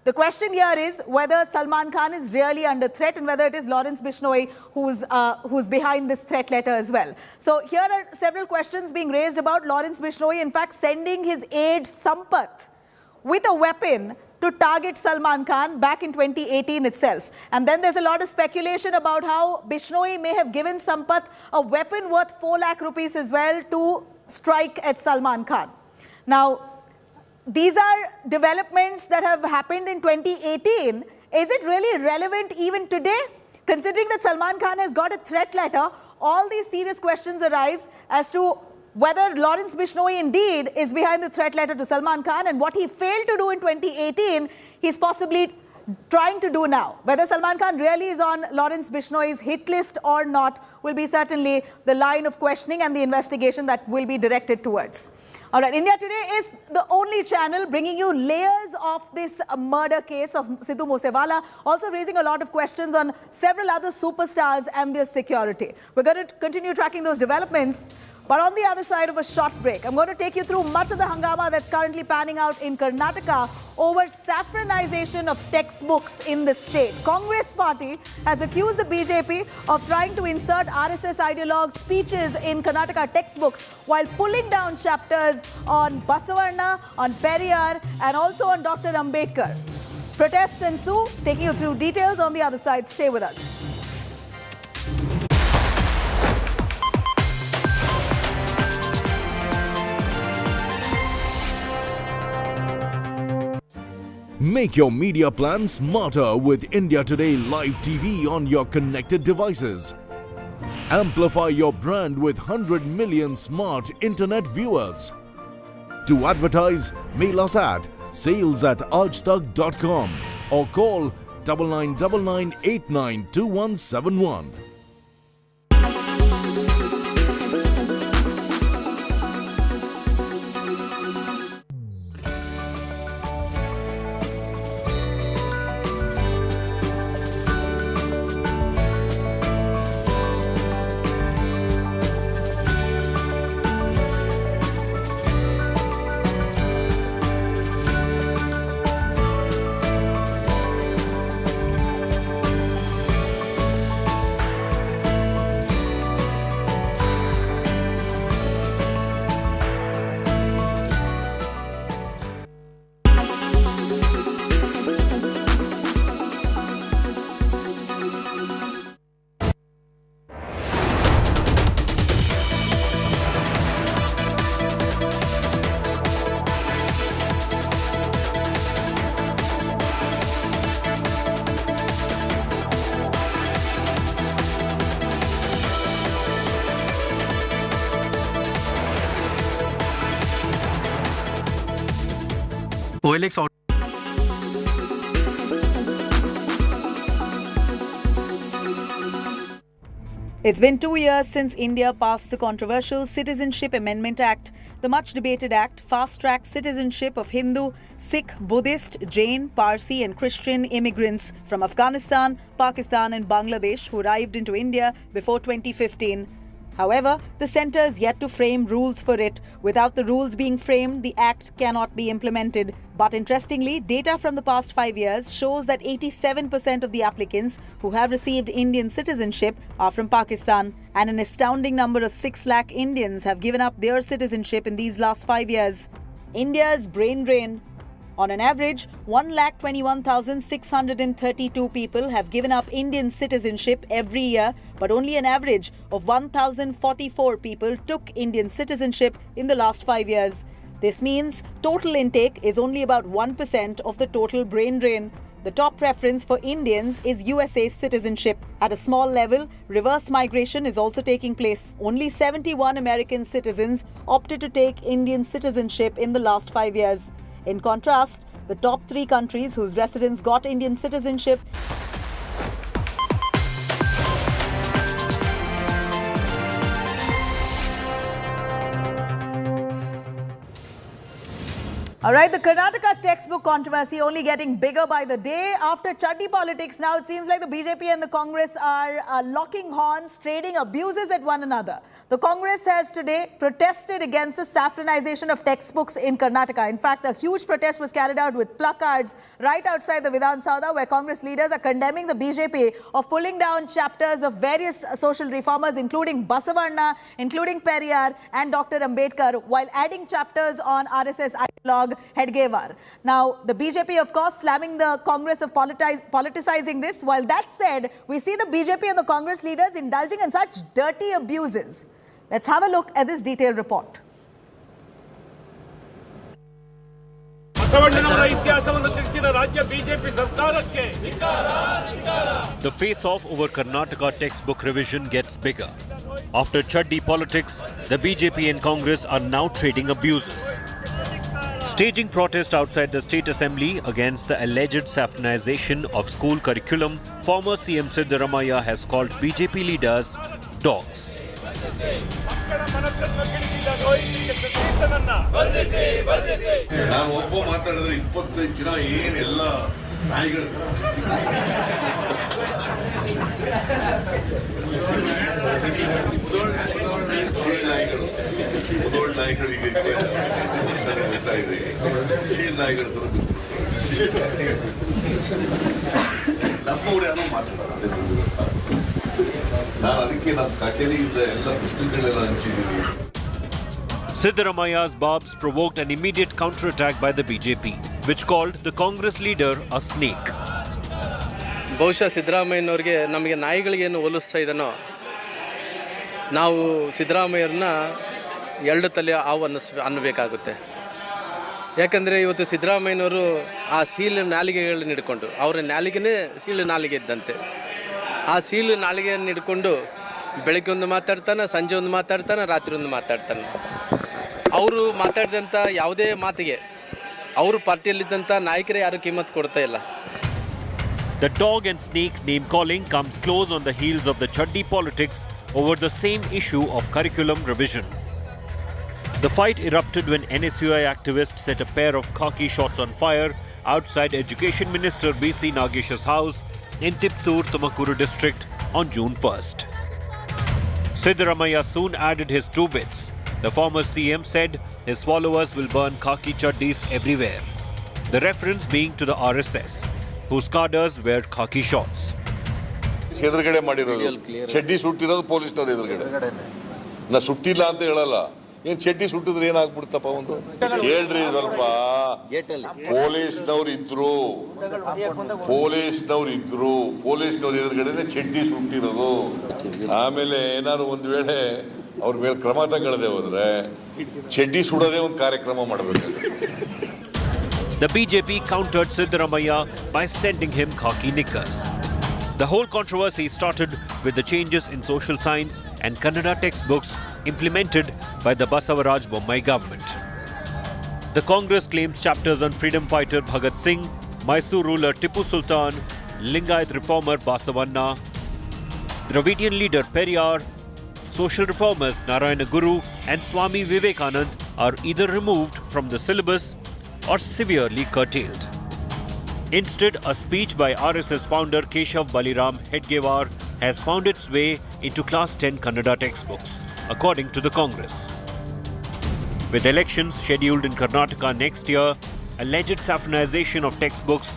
the question here is whether Salman Khan is really under threat and whether it is Lawrence Bishnoi who's behind this threat letter as well. So here are several questions being raised about Lawrence Bishnoi, in fact, sending his aide Sampath with a weapon to target Salman Khan back in 2018 itself. And then there's a lot of speculation about how Bishnoi may have given Sampath a weapon worth 4 lakh rupees as well to strike at Salman Khan. Now, these are developments that have happened in 2018. Is it really relevant even today? Considering that Salman Khan has got a threat letter, all these serious questions arise as to whether Lawrence Bishnoi indeed is behind the threat letter to Salman Khan, and what he failed to do in 2018, he's possibly trying to do now. Whether Salman Khan really is on Lawrence Bishnoi's hit list or not will be certainly the line of questioning and the investigation that will be directed towards. All right, India Today is the only channel bringing you layers of this murder case of Sidhu Moosewala, also raising a lot of questions on several other superstars and their security. We're going to continue tracking those developments. But on the other side of a short break, I'm going to take you through much of the hangama that's currently panning out in Karnataka over saffronization of textbooks in the state. Congress party has accused the BJP of trying to insert RSS ideologues' speeches in Karnataka textbooks while pulling down chapters on Basavarna, on Periyar, and also on Dr. Ambedkar. Protests ensue. Taking you through details on the other side. Stay with us. Make your media plan smarter with India Today Live TV on your connected devices. Amplify your brand with 100 million smart internet viewers. To advertise, mail us at sales@aajtak.com or call 9999892171. It's been 2 years since India passed the controversial Citizenship Amendment Act. The much debated act fast-tracks citizenship of Hindu, Sikh, Buddhist, Jain, Parsi and Christian immigrants from Afghanistan, Pakistan and Bangladesh who arrived into India before 2015. However, the centre is yet to frame rules for it. Without the rules being framed, the act cannot be implemented. But interestingly, data from the past 5 years shows that 87% of the applicants who have received Indian citizenship are from Pakistan. And an astounding number of 6 lakh Indians have given up their citizenship in these last 5 years. India's brain drain. On an average, 1,21,632 people have given up Indian citizenship every year, but only an average of 1,044 people took Indian citizenship in the last 5 years. This means total intake is only about 1% of the total brain drain. The top preference for Indians is USA citizenship. At a small level, reverse migration is also taking place. Only 71 American citizens opted to take Indian citizenship in the last 5 years. In contrast, the top 3 countries whose residents got Indian citizenship All right, the Karnataka textbook controversy only getting bigger by the day. After chuddy politics, now it seems like the BJP and the Congress are locking horns, trading abuses at one another. The Congress has today protested against the saffronization of textbooks in Karnataka. In fact, a huge protest was carried out with placards right outside the Vidhan Soudha, where Congress leaders are condemning the BJP of pulling down chapters of various social reformers, including Basavarna, including Periyar and Dr. Ambedkar, while adding chapters on RSS ideologue Hedgewar. Now, the BJP, of course, slamming the Congress of politicizing this. While that said, we see the BJP and the Congress leaders indulging in such dirty abuses. Let's have a look at this detailed report. The face-off over Karnataka textbook revision gets bigger. After chuddy politics, the BJP and Congress are now trading abuses. Staging protest outside the State Assembly against the alleged saffronization of school curriculum, former CM Siddaramaiah has called BJP leaders dogs. Mudhol ನಾಯಿಗಳಿಗೆ ಗೊತ್ತಾ ಇದೆ, ಶೀಲ್ ನಾಯಿಗಳ ಥರ ನಮ್ಮವ್ರು ಯಾರೋ ಮಾತಾಡೋದು. ನಾನು ಅದಕ್ಕೆ ನಮ್ಮ ಕಚೇರಿಯಿಂದ ಎಲ್ಲ ಪುಸ್ತಕಗಳೆಲ್ಲ ಹಂಚಿದ್ದೀನಿ. Siddaramaia's barbs provoked an immediate counterattack by the BJP, which called the Congress leader a snake. ಬಹುಶಃ ಸಿದ್ದರಾಮಯ್ಯನವ್ರಿಗೆ ನಮಗೆ ನಾಯಿಗಳಿಗೇನು ಹೋಲಿಸ್ತಾ ಇದನೋ, ನಾವು ಸಿದ್ದರಾಮಯ್ಯರನ್ನ ಎರಡು ತಲೆ ಹಾವು ಅನ್ನಬೇಕಾಗುತ್ತೆ. ಯಾಕಂದರೆ ಇವತ್ತು ಸಿದ್ದರಾಮಯ್ಯನವರು ಆ ಸೀಲು ನಾಲಿಗೆಗಳನ್ನ ಹಿಡ್ಕೊಂಡು, ಅವರ ನಾಲಿಗೆನೇ ಸೀಳು ನಾಲಿಗೆ ಇದ್ದಂತೆ, ಆ ಸೀಳು ನಾಲಿಗೆಯನ್ನು ಹಿಡ್ಕೊಂಡು ಬೆಳಗ್ಗೆ ಒಂದು ಮಾತಾಡ್ತಾನೆ, ಸಂಜೆ ಒಂದು ಮಾತಾಡ್ತಾನೆ, ರಾತ್ರಿ ಒಂದು ಮಾತಾಡ್ತಾನೆ. ಅವರು ಮಾತಾಡಿದಂಥ ಯಾವುದೇ ಮಾತಿಗೆ ಅವರು ಪಾರ್ಟಿಯಲ್ಲಿದ್ದಂಥ ನಾಯಕರೇ ಯಾರು ಕಿಮ್ಮತ್ತು ಕೊಡ್ತಾ ಇಲ್ಲ. The dog and snake name calling comes close on the heels of the chaddi politics over the same issue of curriculum revision. The fight erupted when NSUI activists set a pair of khaki shots on fire outside Education Minister B.C. Nagesh's house in Tiptur, Tumakuru district on June 1st. Siddaramaiah soon added his two bits. The former CM said his followers will burn khaki chaddis everywhere. The reference being to the RSS, whose cadres wear khaki shorts. ಎದುರುಗಡೆ ಮಾಡಿರೋದು ಚಡ್ಡಿ ಸುಟ್ಟಿರೋದು ಪೊಲೀಸ್ನವ್ರು ಎದುರುಗಡೆ. ನಾ ಸುಟ್ಟಿಲ್ಲ ಅಂತ ಹೇಳಲ್ಲ, ಏನ್ ಚಡ್ಡಿ ಸುಟ್ಟಿದ್ರೆ ಏನಾಗ್ಬಿಡ್ತಪ್ಪ ಒಂದು ಹೇಳ್ರಿ ಸ್ವಲ್ಪ. ಪೊಲೀಸ್ನವ್ರು ಇದ್ರು, ಪೊಲೀಸ್ನವ್ರು ಎದುರುಗಡೆ ಚಡ್ಡಿ ಸುಟ್ಟಿರೋದು. ಆಮೇಲೆ ಏನಾದ್ರು ಒಂದ್ ವೇಳೆ ಅವ್ರ ಮೇಲೆ ಕ್ರಮ ತಗೊಳ್ಳದೆ ಹೋದ್ರೆ ಚಡ್ಡಿ ಸುಡೋದೇ ಒಂದು ಕಾರ್ಯಕ್ರಮ ಮಾಡಬೇಕು. The BJP countered Siddaramaiah by sending him khaki knickers. The whole controversy started with the changes in social science and Kannada textbooks implemented by the Basavaraj Bommai government. The Congress claims chapters on freedom fighter Bhagat Singh, Mysore ruler Tipu Sultan, Lingayat reformer Basavanna, Dravidian leader Periyar, social reformers Narayana Guru and Swami Vivekanand are either removed from the syllabus or severely curtailed. Instead, a speech by RSS founder Keshav Baliram Hedgewar has found its way into Class 10 Kannada textbooks, according to the Congress. With elections scheduled in Karnataka next year, alleged saffronization of textbooks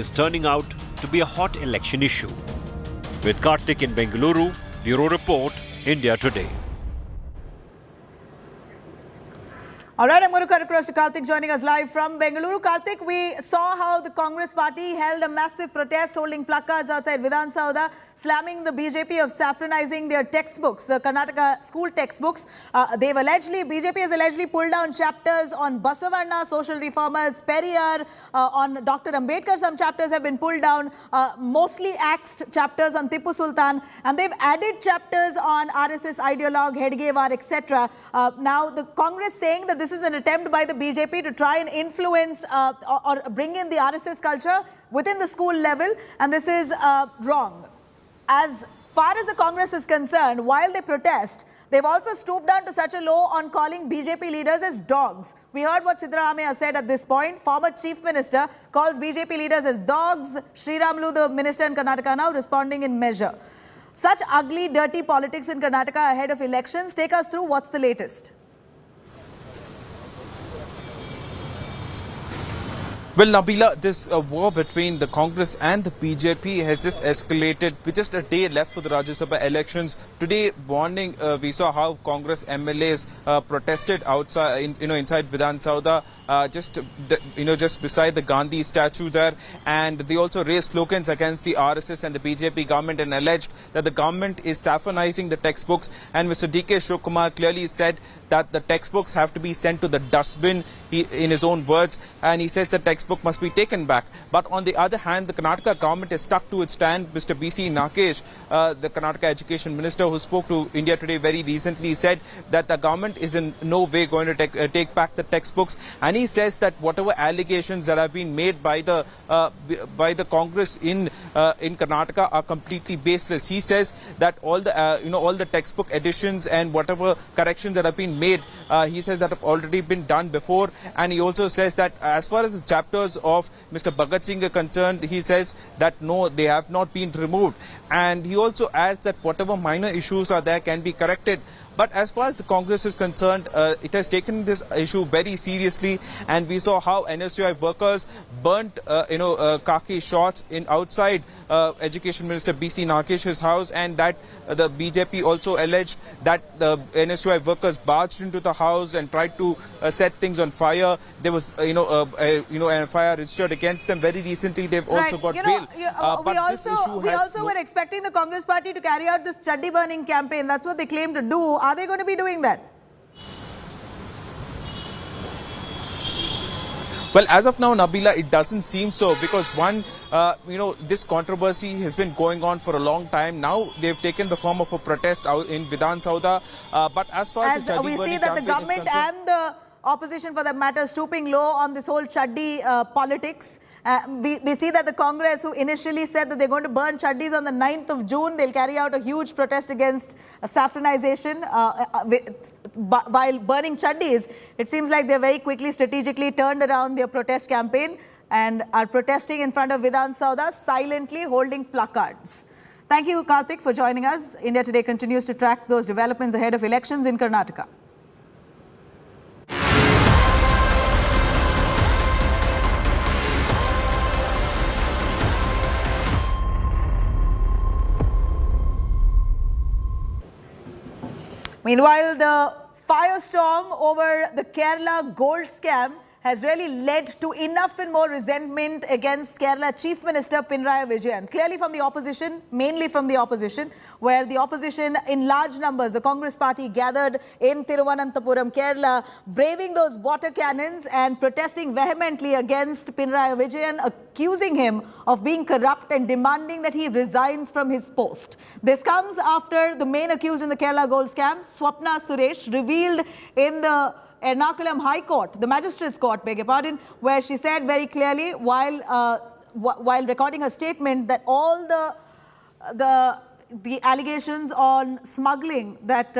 is turning out to be a hot election issue. With Karthik in Bengaluru, Bureau Report, India Today. All right, I'm going to cut across to Karthik joining us live from Bengaluru. Karthik, we saw how the Congress party held a massive protest, holding placards outside Vidhan Sauda, slamming the BJP of saffronizing their textbooks, the Karnataka school textbooks. BJP has allegedly pulled down chapters on Basavanna, social reformers, Periyar, on Dr. Ambedkar. Some chapters have been pulled down, mostly axed chapters on Tipu Sultan, and they've added chapters on RSS ideologue, Hedgewar, etc. Now, the Congress saying that this is an attempt by the BJP to try and influence or bring in the RSS culture within the school level, and this is wrong. As far as the Congress is concerned, while they protest, they've also stooped down to such a low on calling BJP leaders as dogs. We heard what Siddaramaiah said at this point. Former Chief Minister calls BJP leaders as dogs. Sriramulu, the minister in Karnataka, now responding in measure. Such ugly, dirty politics in Karnataka ahead of elections. Take us through what's the latest. Well, Nabila, this war between the Congress and the BJP has just escalated with just a day left for the Rajya Sabha elections. Today morning, we saw how Congress MLAs protested outside, inside Vidhan Sauda, just beside the Gandhi statue there, and they also raised slogans against the RSS and the BJP government and alleged that the government is saffronizing the textbooks. And Mr. D.K. Shivakumar clearly said that the textbooks have to be sent to the dustbin, in his own words, and he says the textbook must be taken back. But on the other hand, the Karnataka government is stuck to its stand. Mr. B.C. Nagesh, the Karnataka Education Minister, who spoke to India Today very recently, said that the government is in no way going to take back the textbooks, and he says that whatever allegations that have been made by the Congress in Karnataka are completely baseless. He says that all the textbook editions and whatever corrections that have been made, he says that have already been done before. And he also says that as far as the chapters of Mr. Bhagat Singh are concerned, he says that no, they have not been removed. And he also adds that whatever minor issues are there can be corrected. But as far as the Congress is concerned, it has taken this issue very seriously, and we saw how NSUI workers burnt, khaki shots outside Education Minister B.C. Narkesh's house, and that the BJP also alleged that the NSUI workers barged into the house and tried to set things on fire. There was, an FIR registered against them very recently. They've also got bail. We also were expecting the Congress party to carry out this chaddi burning campaign. That's what they claim to do. Are they going to be doing that? Well, as of now, Nabila, it doesn't seem so, because one, this controversy has been going on for a long time. Now they've taken the form of a protest out in Vidhan Sauda. But as far as the we see that the government and the opposition, for that matter, stooping low on this whole chaddi politics. We see that the Congress, who initially said that they're going to burn chaddis on the 9th of June, they'll carry out a huge protest against saffronization while burning chaddis. It seems like they're very quickly, strategically turned around their protest campaign and are protesting in front of Vidhan Sauda, silently holding placards. Thank you, Karthik, for joining us. India Today continues to track those developments ahead of elections in Karnataka. Meanwhile, the firestorm over the Kerala gold scam has really led to enough and more resentment against Kerala Chief Minister Pinarayi Vijayan. Clearly from the opposition, mainly from the opposition, where the opposition in large numbers, the Congress party gathered in Thiruvananthapuram, Kerala, braving those water cannons and protesting vehemently against Pinarayi Vijayan, accusing him of being corrupt and demanding that he resigns from his post. This comes after the main accused in the Kerala gold scam, Swapna Suresh, revealed in the Ernakulam High Court, the Magistrates Court, beg your pardon, where she said very clearly while recording her statement that all the allegations on smuggling that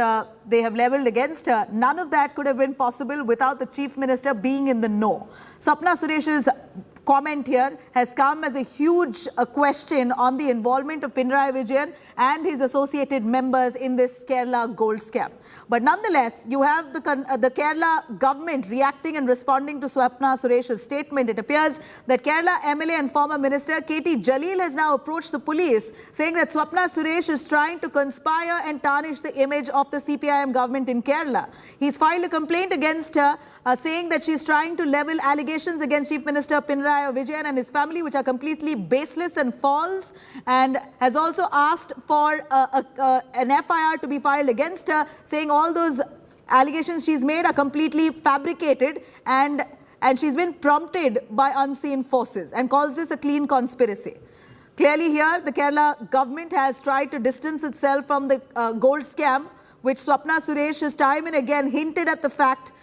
they have leveled against her, none of that could have been possible without the Chief Minister being in the know. Swapna Suresh's comment here has come as a huge question on the involvement of Pinarayi Vijayan and his associated members in this Kerala gold scam. But nonetheless, you have the Kerala government reacting and responding to Swapna Suresh's statement. It appears that Kerala MLA and former Minister K.T. Jalil has now approached the police, saying that Swapna Suresh is trying to conspire and tarnish the image of the CPIM government in Kerala. He's filed a complaint against her, saying that she's trying to level allegations against Chief Minister Pinarayi Vijayan and his family, which are completely baseless and false, and has also asked for an FIR to be filed against her, saying all those allegations she's made are completely fabricated and she's been prompted by unseen forces, and calls this a clean conspiracy. Clearly here, the Kerala government has tried to distance itself from the gold scam, which Swapna Suresh has time and again hinted at the fact,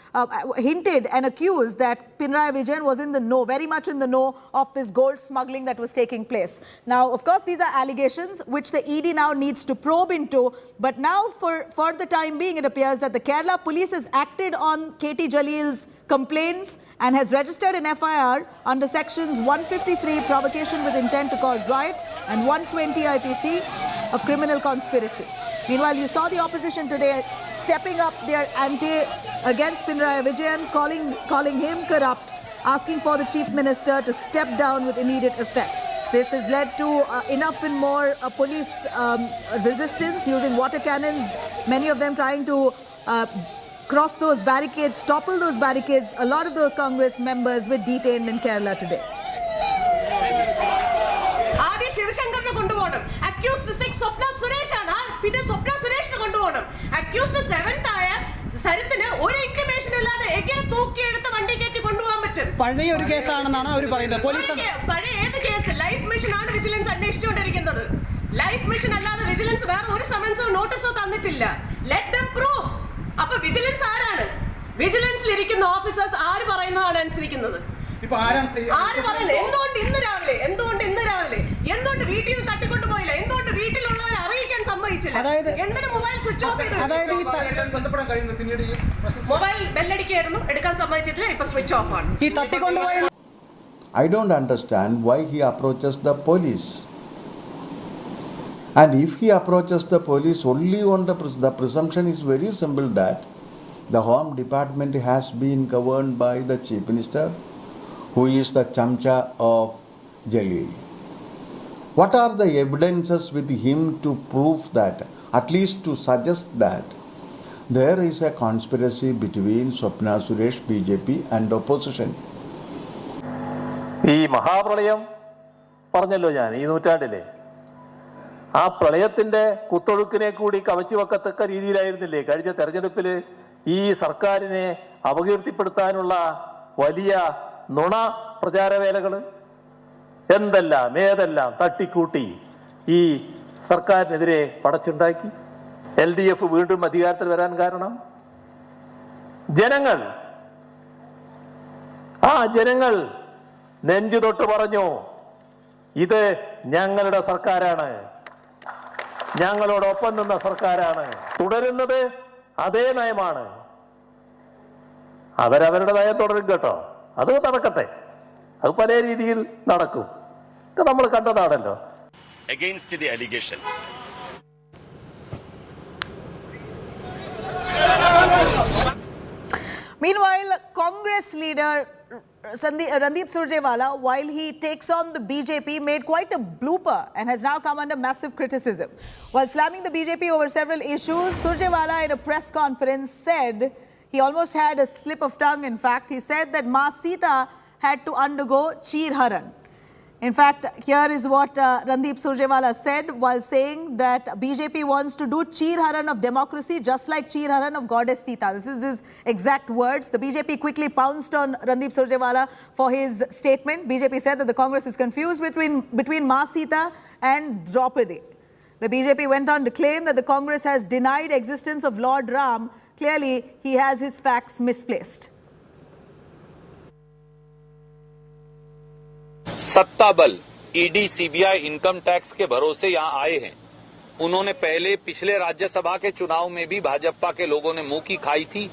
hinted and accused that Pinarayi Vijayan was in the know, very much in the know of this gold smuggling that was taking place. Now, of course, these are allegations which the ED now needs to probe into. But now, for the time being, it appears that the Kerala police has acted on K.T. Jalil's complaints and has registered an FIR under sections 153, provocation with intent to cause riot, and 120 IPC of criminal conspiracy. Meanwhile, you saw the opposition today stepping up their ante against Pinarayi Vijayan, calling him corrupt, asking for the Chief Minister to step down with immediate effect. This has led to enough and more police resistance using water cannons, many of them trying to cross those barricades, topple those barricades. A lot of those Congress members were detained in Kerala today. Accused 6 Swapna Suresh Peter Swapna Suresh accused 7th Sarithine or intimation again 2 case life mission on vigilance and life mission vigilance where summons or notice let them prove up vigilance vigilance officers are I don't understand why he approaches the police. And if he approaches the police only on the presumption is very simple that the Home Department has been governed by the Chief Minister, who is the chamcha of Jalil. What are the evidences with him to prove that, at least to suggest that, there is a conspiracy between Swapna Suresh, BJP and opposition? ഈ മഹാപ്രളയം പറഞ്ഞല്ലോ ഞാൻ ഈ നൂറ്റാണ്ടിലെ ആ പ്രളയത്തിന്റെ കുത്തൊഴുക്കിനെ കൂടി കവച്ചു വെക്കത്തക്ക രീതിയിലായിരുന്നില്ലേ കഴിഞ്ഞ തെരഞ്ഞെടുപ്പിൽ ഈ സർക്കാരിനെ അപകീർത്തിപ്പെടുത്താനുള്ള വലിയ നുണ പ്രചാരവേലകൾ എന്തെല്ലാം ഏതെല്ലാം തട്ടിക്കൂട്ടി ഈ സർക്കാരിനെതിരെ പടച്ചുണ്ടാക്കി. LDF വീണ്ടും അധികാരത്തിൽ വരാൻ കാരണം ജനങ്ങൾ നെഞ്ചു തൊട്ട് പറഞ്ഞു, ഇത് ഞങ്ങളുടെ സർക്കാരാണ്, ഞങ്ങളോടൊപ്പം നിന്ന സർക്കാരാണ്, തുടരുന്നത് അതേ നയമാണ്. അവരവരുടെ നയം തുടരും കേട്ടോ, അത് നടക്കട്ടെ, അത് പല രീതിയിൽ നടക്കും, നമ്മൾ കണ്ടതാണല്ലോ. Against the allegation. Meanwhile, Congress leader Randeep Surjewala, while he takes on the BJP, made quite a blooper and has now come under massive criticism. While slamming the BJP over several issues, Surjewala in a press conference said he almost had a slip of tongue. In fact, he said that Ma Sita had to undergo Cheer Haran. In fact, here is what Randeep Surjewala said while saying that BJP wants to do Cheer Haran of democracy just like Cheer Haran of Goddess Sita. This is his exact words. The BJP quickly pounced on Randeep Surjewala for his statement. BJP said that the Congress is confused between Ma Sita and Draupadi. The BJP went on to claim that the Congress has denied existence of Lord Ram. Clearly, he has his facts misplaced. सत्ता बल ED CBI income tax के भरोसे यहां आए हैं. उन्होंने पिछले राज्यसभा के चुनाव में भी भाजपा के लोगों ने मुंह की खाई थी,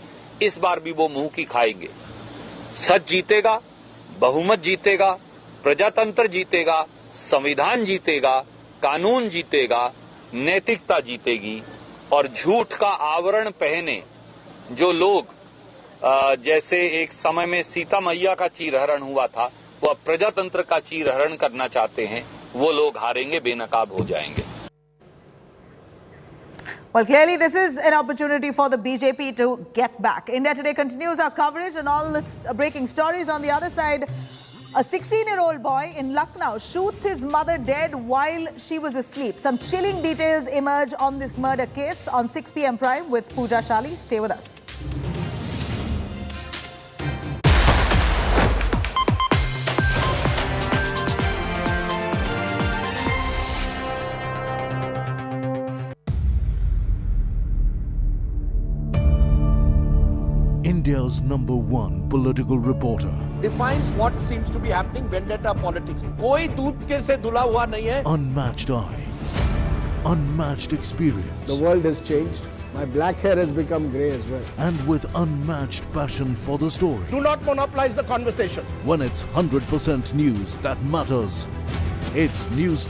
इस बार भी वो मुंह की खाएंगे. सच जीतेगा, बहुमत जीतेगा, प्रजातंत्र जीतेगा, संविधान जीतेगा, कानून जीतेगा, नैतिकता जीतेगी. और झूठ का आवरण पहने जो लोग जैसे एक समय में सीता मैया का चीरहरण हुआ था, वो प्रजातंत्र का चीरहरण करना चाहते हैं, वो लोग हारेंगे, बेनकाब हो जाएंगे. Well, clearly this is an opportunity for the BJP to get back. India Today continues our coverage and all the breaking stories. On the other side, a 16-year-old boy in Lucknow shoots his mother dead while she was asleep. Some chilling details emerge on this murder case on 6 p.m. Prime with Pooja Shali. Stay with us. India's #1 political reporter. Defines what seems to be happening, vendetta politics. कोई दूध के से धुला हुआ नहीं है. Unmatched eye, unmatched experience. The world has changed. My black hair has become grey as well. And with unmatched passion for the story. Do not monopolize the conversation. When it's 100% news that matters, it's news.